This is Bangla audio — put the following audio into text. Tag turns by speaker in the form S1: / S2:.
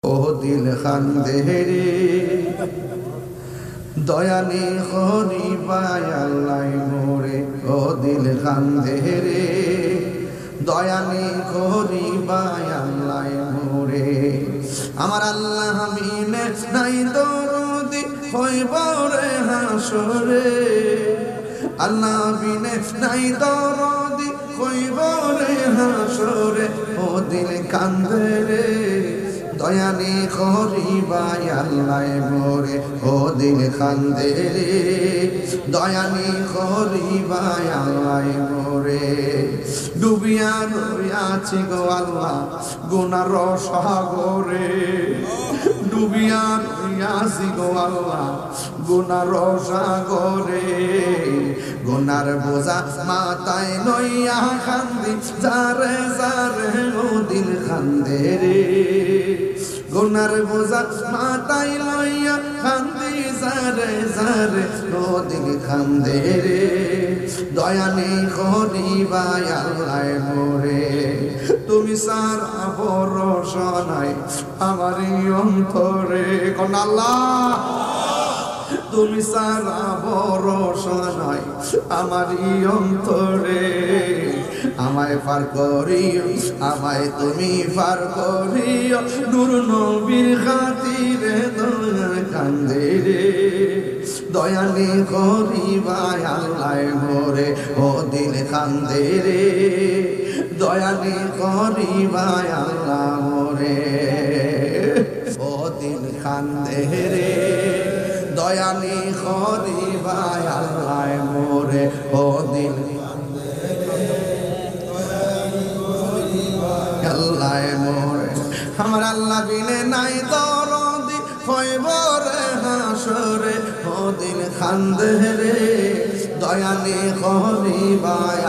S1: ও দিল খান্দে রে দয়ানি হরি পায়াল্লাই মোরে ও দিল খান্দে রে দয়ানি হরি পায়াল্লাই মোরে আমার আল্লাহ বিনে নাই দরদি হইব রে হাসরে আল্লাহ বিনে নাই দরদি হইব রে হাসরে ও দিল কান্দে রে দয়ানি করিবাই আল্লাহ মোরে ও দিল কান্দে রে দয়ানি করিবাই আল্লাহ মোরে ডুবিয়া রইয়াছি গো আল্লাহ গুনার সাগরে ডুবিয়া রইয়াছি গো আল্লাহ গুনার সাগরে গুনার বোঝা মাথায় লইয়া কান্দি যারে যারে ও দিল কান্দে রে গুনার বোঝা মাথায় লইয়া কান্দি যারে যারে ও দিল কান্দে রে দয়ানি করিবাই আল্লাহ মোরে তুমি সারা ভরসা নাই আমার অন্তরে কোন আল্লাহ তুমি সারা ভরসা নাই আমার অন্তরে আমায় পার করিও আমায় তুমি পার করিও নূর নবীর খাতিরে দয়া কান্দে রে দয়ানি করিবাই আল্লাহ মোরে ও দিল কান্দে রে দয়ানি করিবাই আল্লাহ মোরে ও দিল কান্দে রে দয়ানি করিবাই আল্লাহ মোরে ও দিল আল্লাহ মোরে আমার আল্লাহ বিনে নাই দরদি হইব রে হাসরে ও দিল কান্দে রে দয়ানি করিবাই